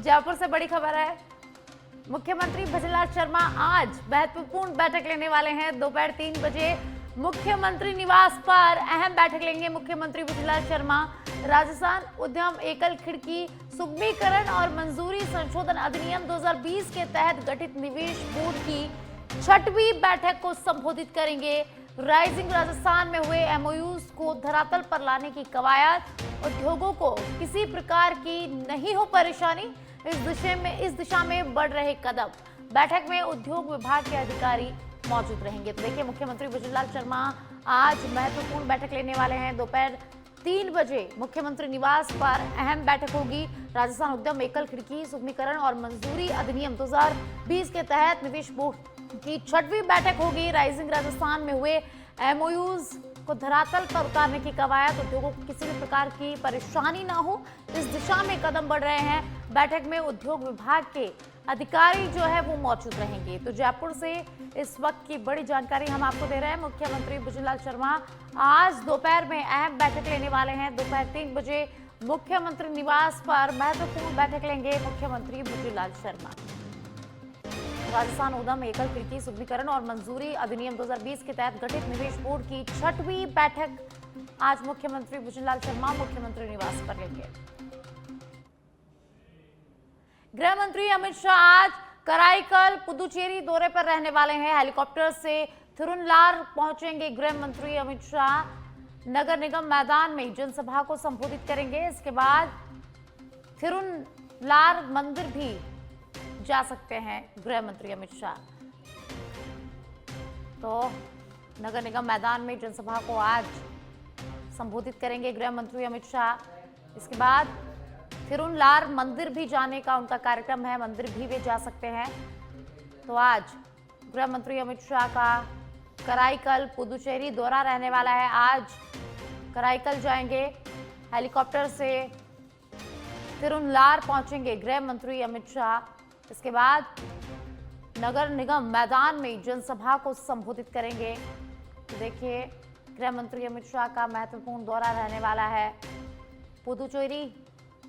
जयपुर से बड़ी खबर है। मुख्यमंत्री भजनलाल शर्मा आज महत्वपूर्ण बैठक लेने वाले हैं। दोपहर 3 बजे मुख्यमंत्री निवास पर अहम बैठक लेंगे मुख्यमंत्री भजनलाल शर्मा। राजस्थान उद्यम एकल खिड़की सुगमीकरण और मंजूरी संशोधन अधिनियम 2020 के तहत गठित निवेश बोर्ड की 6वीं बैठक को संबोधित करेंगे। राइजिंग राजस्थान में हुए एमओयूज को धरातल पर लाने की कवायद, उद्योगों को किसी प्रकार की नहीं हो परेशानी, इस दिशा में बढ़ रहे कदम। बैठक में उद्योग विभाग के अधिकारी मौजूद रहेंगे। तो देखिए, मुख्यमंत्री भजनलाल शर्मा आज महत्वपूर्ण बैठक लेने वाले हैं। दोपहर 3 बजे मुख्यमंत्री निवास पर अहम बैठक होगी। राजस्थान उद्यम एकल खिड़की सुगमीकरण और मंजूरी अधिनियम 2020 के तहत निवेश बोर्ड की 6वीं बैठक होगी। राइजिंग राजस्थान में हुए एमओयूज को धरातल पर उतारने की कवायद, उद्योगों को किसी भी प्रकार की परेशानी ना हो, इस दिशा में कदम बढ़ रहे हैं। बैठक में उद्योग विभाग के अधिकारी जो है वो मौजूद रहेंगे। तो जयपुर से इस वक्त की बड़ी जानकारी हम आपको दे रहे हैं। मुख्यमंत्री भजनलाल शर्मा आज दोपहर में अहम बैठक लेने वाले हैं। दोपहर 3 बजे मुख्यमंत्री निवास पर महत्वपूर्ण बैठक लेंगे मुख्यमंत्री भजनलाल शर्मा। राजस्थान उद्यम एकल खिड़की सुगमीकरण और मंजूरी अधिनियम 2020 के तहत गठित निवेश बोर्ड की 6वीं बैठक आज मुख्यमंत्री भजनलाल शर्मा मुख्यमंत्री निवास पर लेंगे। गृह मंत्री अमित शाह आज कराईकल पुदुचेरी दौरे पर रहने वाले हैं। हेलीकॉप्टर से थिरुनलार पहुंचेंगे गृह मंत्री अमित शाह। नगर निगम मैदान में जनसभा को संबोधित करेंगे। इसके बाद थिरुनलार मंदिर भी जा सकते हैं गृह मंत्री अमित शाह। तो नगर निगम मैदान में जनसभा को आज संबोधित करेंगे गृह मंत्री अमित शाह। इसके बाद थिरुनलार मंदिर भी जाने का उनका कार्यक्रम है, मंदिर भी वे जा सकते हैं। तो आज गृह मंत्री अमित शाह का कराईकल पुदुचेरी दौरा रहने वाला है। आज कराईकल जाएंगे, हेलीकॉप्टर से थिरुनलार पहुंचेंगे गृह मंत्री अमित शाह। इसके बाद नगर निगम मैदान में जनसभा को संबोधित करेंगे। तो देखिए, गृह मंत्री अमित शाह का महत्वपूर्ण दौरा रहने वाला है। पुदुचेरी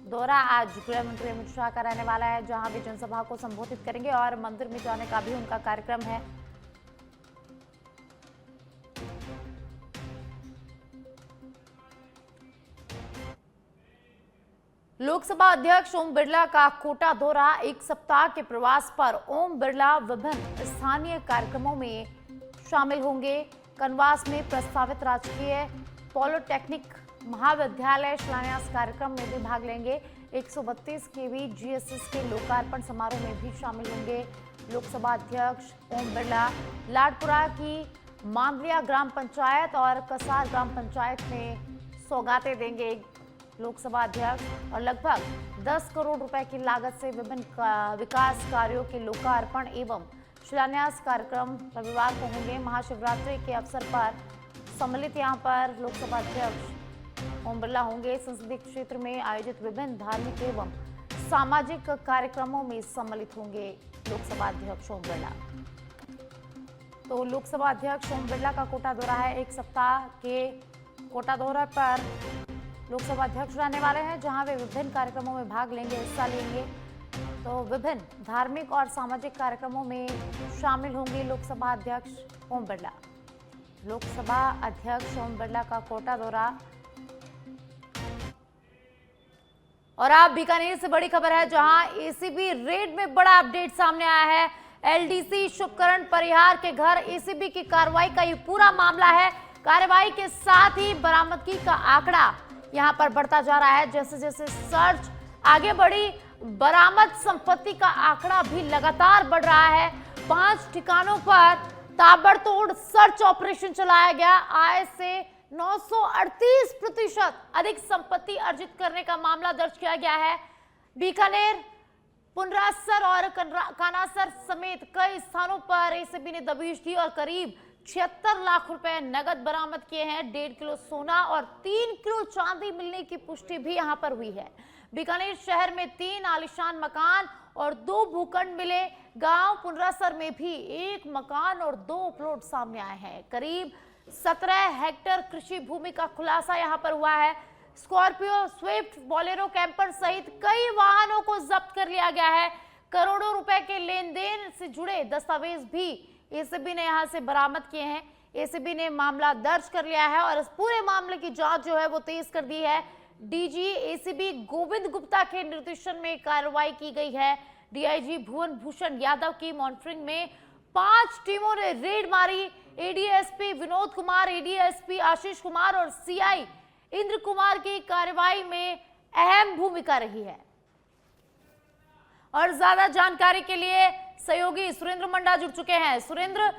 दौरा आज गृह मंत्री अमित शाह का रहने वाला है, जहां भी जनसभा को संबोधित करेंगे और मंदिर में जाने का भी उनका कार्यक्रम है। लोकसभा अध्यक्ष ओम बिरला का कोटा दौरा, एक सप्ताह के प्रवास पर ओम बिरला विभिन्न स्थानीय कार्यक्रमों में शामिल होंगे। कनवास में प्रस्तावित राजकीय पॉलिटेक्निक महाविद्यालय शिलान्यास कार्यक्रम में भी भाग लेंगे। 132 केवी जीएसएस के लोकार्पण समारोह में भी शामिल होंगे। लोकसभा अध्यक्ष ओम बिरला लाडपुरा की मांदलिया ग्राम पंचायत और कसार ग्राम पंचायत में सौगातें देंगे लोकसभा अध्यक्ष, और लगभग 10 करोड़ रुपए की लागत से विभिन्न विकास कार्यों के लोकार्पण एवं शिलान्यास कार्यक्रम रविवार को होंगे। महाशिवरात्रि के अवसर पर सम्मिलित यहां पर लोकसभा अध्यक्ष ओम बिरला होंगे। संसदीय क्षेत्र में आयोजित विभिन्न धार्मिक एवं सामाजिक कार्यक्रमों में सम्मिलित होंगे लोकसभा अध्यक्ष ओम बिरला। तो लोकसभा अध्यक्ष ओम बिरला का कोटा दौरा है। एक सप्ताह के कोटा दौरे पर लोकसभा अध्यक्ष रहने वाले हैं, जहां वे विभिन्न कार्यक्रमों में भाग लेंगे, हिस्सा लेंगे। तो विभिन्न धार्मिक और सामाजिक कार्यक्रमों में शामिल होंगे लोकसभा अध्यक्ष ओम बिरला। लोकसभा अध्यक्ष ओम बिरला का कोटा दौरा। और आप बीकानेर से बड़ी खबर है, जहां एसीबी रेड में बड़ा अपडेट सामने आया है। एलडीसी शुभकरण परिहार के घर एसीबी की कार्रवाई का ये पूरा मामला है। कार्रवाई के साथ ही बरामदगी का आंकड़ा यहां पर बढ़ता जा रहा है। जैसे जैसे सर्च आगे बढ़ी, बरामद संपत्ति का आंकड़ा भी लगातार बढ़ रहा है। 5 ठिकानों पर ताबड़तोड़ सर्च ऑपरेशन चलाया गया। आय से 938% अधिक संपत्ति अर्जित करने का मामला दर्ज किया गया है। बीकानेर, पुनरासर और कानासर समेत कई स्थानों पर एसीबी ने दबिश दी और करीब 76 लाख रुपए नगद बरामद किए हैं। 1.5 किलो सोना और 3 किलो चांदी मिलने की पुष्टि भी यहां पर हुई है। बीकानेर शहर में 3 आलीशान मकान और 2 भूखंड मिले। गांव पुनरासर में भी 1 मकान और 2 प्लॉट सामने आए हैं। करीब 17 हेक्टेयर कृषि भूमि का खुलासा यहां पर हुआ है। स्कॉर्पियो, स्विफ्ट, बोलेरो, कैंपर सहित कई वाहनों को जब्त कर लिया गया है। करोड़ों रुपए के लेन देन से जुड़े दस्तावेज भी एसीबी ने यहां से बरामद किए हैं। एसीबी ने मामला दर्ज कर लिया है और इस पूरे मामले की जांच जो है वो तेज कर दी है। डीजी एसीबी गोविंद गुप्ता के निर्देशन में कार्रवाई की गई है। डीआईजी भुवन भूषण यादव की मॉनिटरिंग में 5 टीमों ने रेड मारी। एडीएसपी विनोद कुमार, एडीएसपी आशीष कुमार और सीआई इंद्र कुमार की कार्रवाई में अहम भूमिका रही है। और ज्यादा जानकारी के लिए सहयोगी सुरेंद्र मंडा जुड़ चुके हैं। सुरेंद्र,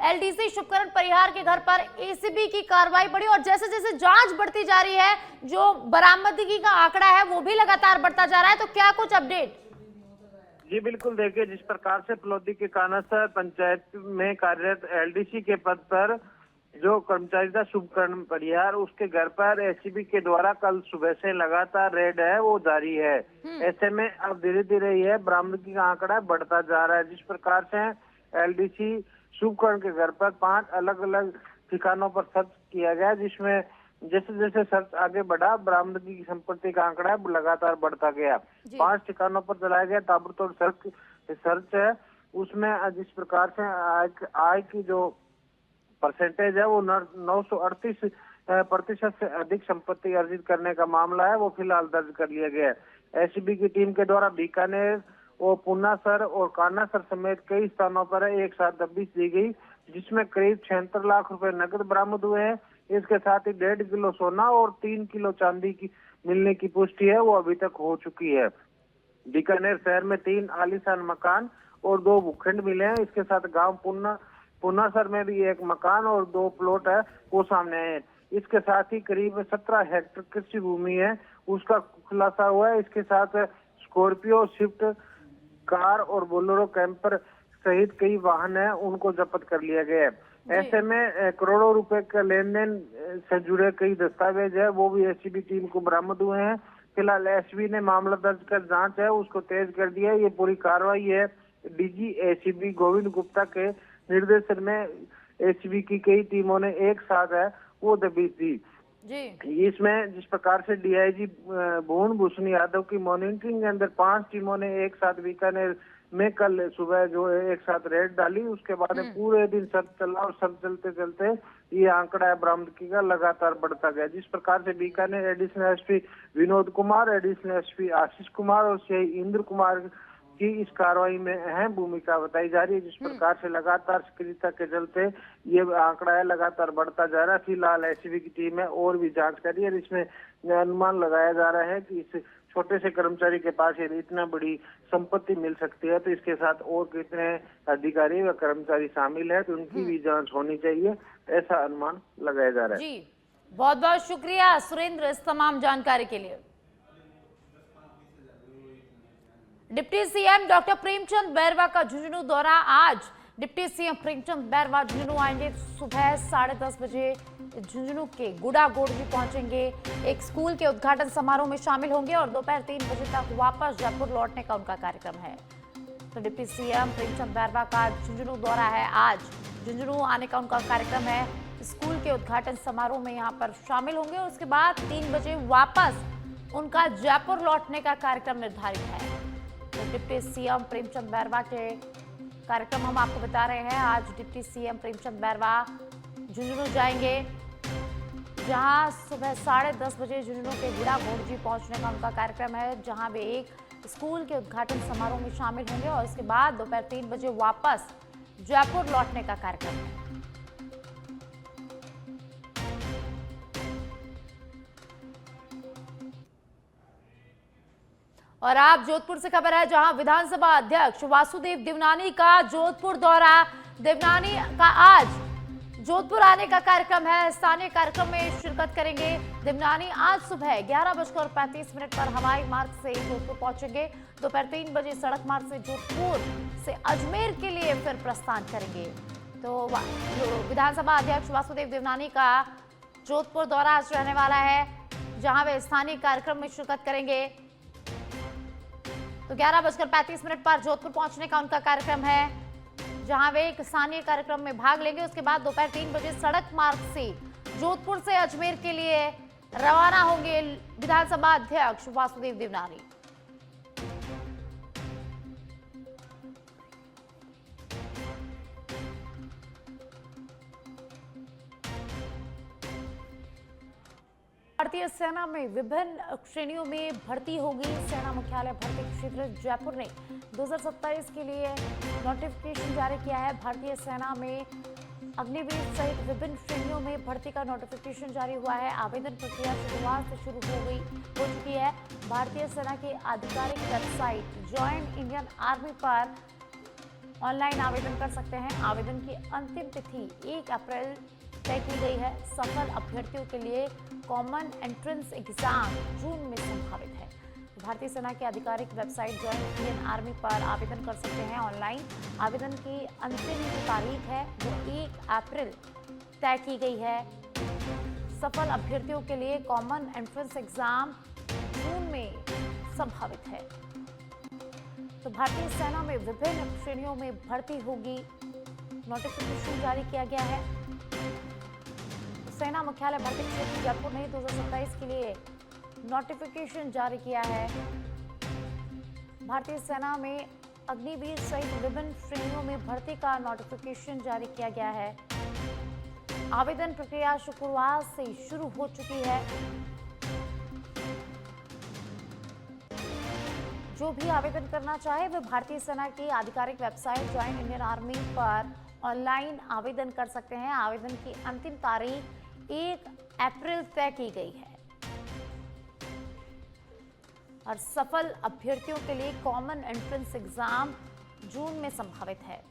एलडीसी शुभकरण परिहार के घर पर एसीबी की कार्रवाई बढ़ी और जैसे जैसे जांच बढ़ती जा रही है, जो बरामदगी का आंकड़ा है वो भी लगातार बढ़ता जा रहा है, तो क्या कुछ अपडेट? जी बिल्कुल, देखिए जिस प्रकार से पलौदी के कानासर पंचायत में कार्यरत एलडीसी के पद पर जो कर्मचारी था शुभकरण परिहार, उसके घर पर एसीबी के द्वारा कल सुबह से लगातार रेड है वो जारी है। ऐसे में अब धीरे धीरे यह बरामदगी का आंकड़ा बढ़ता जा रहा है। जिस प्रकार से एलडीसी शुभकरण के घर पर 5 अलग अलग ठिकानों पर सर्च किया गया, जिसमें जैसे जैसे सर्च आगे बढ़ा बरामदगी की संपत्ति का आंकड़ा लगातार बढ़ता गया। 5 ठिकानों पर चलाया गया ताबड़तोड़ सर्च है। उसमें जिस प्रकार से आय की जो परसेंटेज है वो 938% से अधिक संपत्ति अर्जित करने का मामला है वो फिलहाल दर्ज कर लिया गया है। एसीबी की टीम के द्वारा बीकानेर और पुन्नासर और कानासर समेत कई स्थानों पर एक साथ दबिश दी गई, जिसमें करीब 76 लाख रुपए नकद बरामद हुए हैं। इसके साथ ही 1.5 किलो सोना और 3 किलो चांदी की मिलने की पुष्टि है वो अभी तक हो चुकी है। बीकानेर शहर में 3 आलीशान मकान और 2 भूखंड मिले हैं। इसके साथ गांव पुन्नासर में भी 1 मकान और 2 प्लॉट है वो सामने आए। इसके साथ ही करीब 17 हेक्टेयर कृषि भूमि है उसका खुलासा हुआ है। इसके साथ स्कॉर्पियो, स्विफ्ट कार और बोलेरो कैंपर सहित कई वाहन है उनको जब्त कर लिया गया है। ऐसे में करोड़ों रुपए का लेन देन से जुड़े कई दस्तावेज है वो भी एसीबी टीम को बरामद हुए हैं। फिलहाल एसबी ने मामला दर्ज कर जांच है उसको तेज कर दिया है। ये पूरी कार्रवाई है डीजी एसीबी गोविंद गुप्ता के निर्देशन में एसीबी की कई टीमों ने एक साथ है वो दबिश दी जी। इसमें जिस प्रकार से डीआईजी भुवन भूषण यादव की मॉनिटरिंग के अंदर 5 टीमों ने एक साथ बीकानेर में कल सुबह जो है एक साथ रेड डाली, उसके बाद पूरे दिन सर्च चला और सर्च चलते चलते ये आंकड़ा बरामदगी का लगातार बढ़ता गया। जिस प्रकार से Bikaner additional SP Vinod Kumar, additional SP Ashish Kumar और सीआई इंद्र कुमार की इस कार्रवाई में अहम भूमिका बताई जा रही है। जिस प्रकार से लगातार सक्रियता के चलते ये आंकड़ा है लगातार बढ़ता जा रहा है। फिलहाल एसीबी की टीम है और भी जांच कर रही है। इसमें अनुमान लगाया जा रहा है कि इस छोटे से कर्मचारी के पास इतना बड़ी संपत्ति मिल सकती है, तो इसके साथ और कितने अधिकारी व कर्मचारी शामिल है तो उनकी भी जांच होनी चाहिए, ऐसा अनुमान लगाया जा रहा है। जी, बहुत बहुत शुक्रिया सुरेंद्र इस तमाम जानकारी के लिए। Deputy CM doctor Premchand Bairwa का झुंझुनू दौरा आज। डिप्टी सीएम प्रेमचंद बैरवा झुंझुनू आएंगे। सुबह 10:30 बजे झुंझुनू के गुड़ागोड़जी पहुंचेंगे, एक स्कूल के उद्घाटन समारोह में शामिल होंगे और दोपहर 3 बजे तक वापस जयपुर लौटने का उनका कार्यक्रम है। तो डिप्टी सीएम प्रेमचंद बैरवा का झुंझुनू दौरा है आज। झुंझुनू आने का उनका कार्यक्रम है, स्कूल के उद्घाटन समारोह में यहाँ पर शामिल होंगे और उसके बाद 3 बजे वापस उनका जयपुर लौटने का कार्यक्रम निर्धारित है। तो डिप्टी सीएम प्रेमचंद बैरवा के कार्यक्रम हम आपको बता रहे हैं। आज डिप्टी सीएम प्रेमचंद बैरवा झुंझुनू जाएंगे, जहां सुबह 10:30 बजे झुंझुनू के गुड़ागोड़जी पहुंचने का उनका कार्यक्रम है, जहां वे एक स्कूल के उद्घाटन समारोह में शामिल होंगे और उसके बाद दोपहर 3 बजे वापस जयपुर लौटने का कार्यक्रम है। और आप जोधपुर से खबर है, जहां विधानसभा अध्यक्ष वासुदेव देवनानी का जोधपुर दौरा। देवनानी का आज जोधपुर आने का कार्यक्रम है, स्थानीय कार्यक्रम में शिरकत करेंगे। देवनानी आज सुबह 11:35 पर हवाई मार्ग से जोधपुर पहुंचेंगे। दोपहर 3 बजे सड़क मार्ग से जोधपुर से अजमेर के लिए फिर प्रस्थान करेंगे। तो विधानसभा अध्यक्ष वासुदेव देवनानी का जोधपुर दौरा आज रहने वाला है, जहां वे स्थानीय कार्यक्रम में शिरकत करेंगे। तो 11:35 पर जोधपुर पहुंचने का उनका कार्यक्रम है, जहां वे एक स्थानीय कार्यक्रम में भाग लेंगे। उसके बाद दोपहर 3 बजे सड़क मार्ग से जोधपुर से अजमेर के लिए रवाना होंगे विधानसभा अध्यक्ष वासुदेव देवनानी। भारतीय सेना में विभिन्न श्रेणियों में भर्ती होगी। सेना मुख्यालय भर्ती क्षेत्र जयपुर ने 2027 के लिए नोटिफिकेशन जारी किया है। भारतीय सेना में अग्निवीर सहित विभिन्न श्रेणियों में भर्ती का नोटिफिकेशन जारी हुआ है। आवेदन प्रक्रिया शुक्रवार से शुरू हो चुकी है। भारतीय सेना की आधिकारिक वेबसाइट ज्वाइन इंडियन आर्मी पर ऑनलाइन आवेदन कर सकते हैं। आवेदन की अंतिम तिथि 1 अप्रैल तय की गई है। सफल अभ्यर्थियों के लिए कॉमन एंट्रेंस एग्जाम जून में संभावित है। भारतीय सेना की आधिकारिक वेबसाइट ज्वाइन इंडियन आर्मी पर आवेदन कर सकते हैं। ऑनलाइन आवेदन की अंतिम जो तारीख है वो 1 अप्रैल तय की गई है। सफल अभ्यर्थियों के लिए कॉमन एंट्रेंस एग्जाम जून में संभावित है। तो भारतीय सेना में विभिन्न श्रेणियों में भर्ती होगी। नोटिफिकेशन जारी किया गया है। सेना मुख्यालय भर्ती क्षेत्र जयपुर ने 2027 के लिए नोटिफिकेशन जारी किया है। भारतीय सेना में अग्निवीर सहित विभिन्न श्रेणियों में भर्ती का नोटिफिकेशन जारी किया गया है। आवेदन प्रक्रिया शुक्रवार से शुरू हो चुकी है। जो भी आवेदन करना चाहे वह भारतीय सेना की आधिकारिक वेबसाइट ज्वाइन इंडियन आर्मी पर ऑनलाइन आवेदन कर सकते हैं। आवेदन की अंतिम तारीख 1 अप्रैल तय की गई है और सफल अभ्यर्थियों के लिए कॉमन एंट्रेंस एग्जाम जून में संभावित है।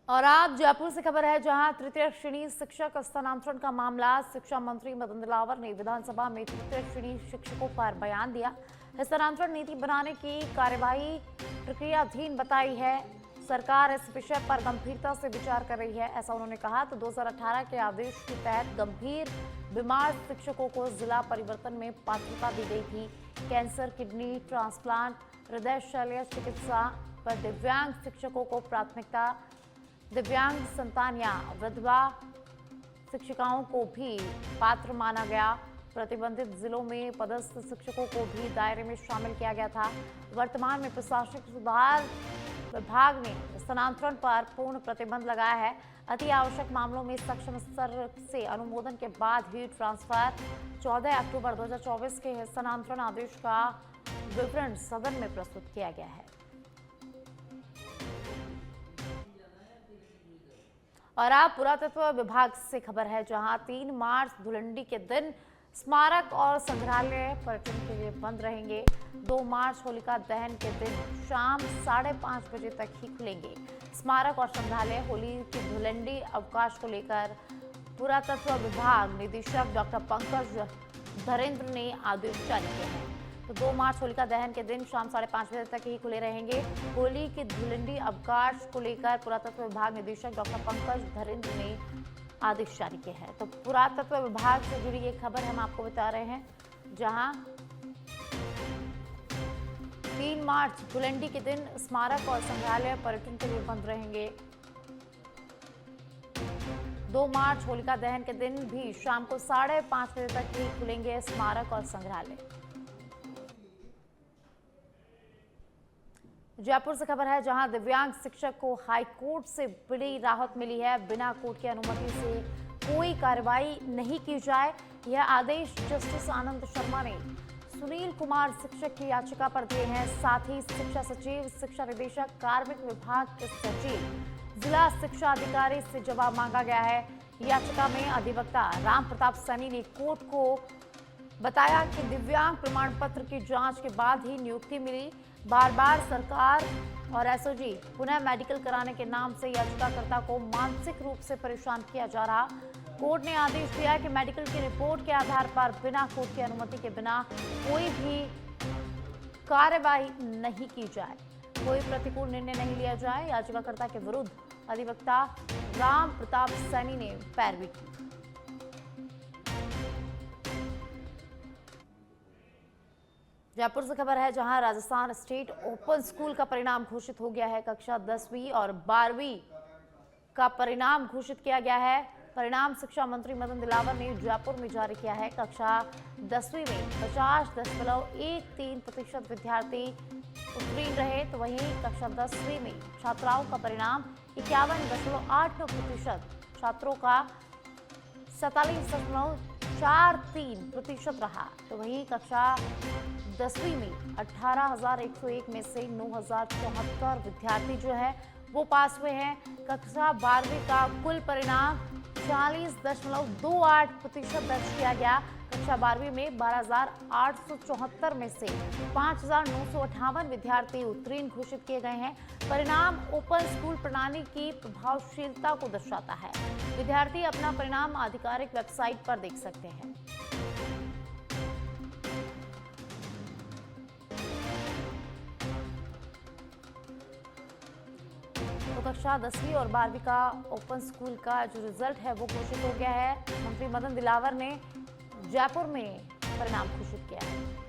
और आप जयपुर से खबर है, जहां तृतीय श्रेणी शिक्षक स्थानांतरण का मामला शिक्षा मंत्री मदन दिलावर ने विधानसभा में तृतीय श्रेणी शिक्षकों पर बयान दिया। स्थानांतरण नीति बनाने की कार्यवाही प्रक्रियाधीन बताई है। सरकार इस विषय पर गंभीरता से विचार कर रही है, ऐसा उन्होंने कहा। तो 2018 के आदेश के तहत गंभीर बीमार शिक्षकों को जिला परिवर्तन में पात्रता दी गई थी। कैंसर, किडनी ट्रांसप्लांट, हृदय शल्य चिकित्सा पर दिव्यांग शिक्षकों को प्राथमिकता। दिव्यांग संतान या विधवा शिक्षिकाओं को भी पात्र माना गया। प्रतिबंधित जिलों में पदस्थ शिक्षकों को भी दायरे में शामिल किया गया था। वर्तमान में प्रशासनिक सुधार विभाग ने स्थानांतरण पर पूर्ण प्रतिबंध लगाया है। अति आवश्यक मामलों में सक्षम स्तर से अनुमोदन के बाद ही ट्रांसफर। 14 अक्टूबर 2024 के स्थानांतरण आदेश का विवरण सदन में प्रस्तुत किया गया है। और आप पुरातत्व विभाग से खबर है, जहां 3 मार्च धुलंडी के दिन स्मारक और संग्रहालय पर्यटन के लिए बंद रहेंगे। 2 मार्च होलिका दहन के दिन शाम 5:30 बजे तक ही खुलेंगे स्मारक और संग्रहालय। होली की धुलंडी अवकाश को लेकर पुरातत्व विभाग निदेशक डॉक्टर पंकज धरेंद्र ने आदेश जारी किए हैं। तो 2 मार्च होलिका दहन के दिन शाम 5:30 बजे तक ही खुले रहेंगे। होली की धुलंडी अवकाश को लेकर पुरातत्व विभाग निदेशक डॉक्टर पंकज धरेंद्र ने आदेश जारी किए हैं। तो पुरातत्व विभाग से जुड़ी ये खबर हम आपको बता रहे हैं, जहां 3 मार्च धुलंडी के दिन स्मारक और संग्रहालय पर्यटन के लिए बंद रहेंगे। 2 मार्च होलिका दहन के दिन भी शाम को 5:30 बजे तक ही खुलेंगे स्मारक और संग्रहालय। जयपुर से खबर है, जहां दिव्यांग शिक्षक को हाई कोर्ट से बड़ी राहत मिली है। बिना कोर्ट की अनुमति से कोई कार्रवाई नहीं की जाए, यह आदेश जस्टिस आनंद शर्मा ने सुनील कुमार शिक्षक की याचिका पर दिए हैं। साथ ही शिक्षा सचिव, शिक्षा निदेशक, कार्मिक विभाग के सचिव, जिला शिक्षा अधिकारी से जवाब मांगा गया है। याचिका में अधिवक्ता राम प्रताप सैनी ने कोर्ट को बताया कि दिव्यांग प्रमाण पत्र की जांच के बाद ही नियुक्ति मिली। बार बार सरकार और एसओजी पुनः मेडिकल कराने के नाम से याचिकाकर्ता को मानसिक रूप से परेशान किया जा रहा। कोर्ट ने आदेश दिया कि मेडिकल की रिपोर्ट के आधार पर बिना कोर्ट की अनुमति के बिना कोई भी कार्रवाई नहीं की जाए, कोई प्रतिकूल निर्णय नहीं लिया जाए। याचिकाकर्ता के विरुद्ध अधिवक्ता राम प्रताप सैनी ने पैरवी की। जयपुर से खबर है, जहां राजस्थान स्टेट ओपन स्कूल का परिणाम घोषित हो गया है। कक्षा 10वीं और 12वीं का परिणाम घोषित किया गया है। परिणाम शिक्षा मंत्री मदन दिलावर ने जयपुर में जारी किया है। कक्षा 10वीं में 50.13% विद्यार्थी उत्तीर्ण रहे, तो वहीं कक्षा 10वीं में छात्राओं का परिणाम 51.89%, छात्रों का 47.43% रहा। तो वहीं कक्षा 10वीं में 18,101 में से 9,074 विद्यार्थी जो है वो पास हुए हैं। कक्षा 12वीं का कुल परिणाम 40.28% दर्ज किया गया। कक्षा 12वीं में 12,874 में से 5,958 विद्यार्थी उत्तीर्ण घोषित किए गए हैं। परिणाम ओपन स्कूल प्रणाली की प्रभावशीलता को दर्शाता है। विद्यार्थी अपना परिणाम आधिकारिक वेबसाइट पर देख सकते हैं। तो कक्षा 10वीं और 12वीं का ओपन स्कूल का जो रिजल्ट है वो घोषित हो गया है। मंत्री मदन दिलावर ने जयपुर में परिणाम घोषित किया है।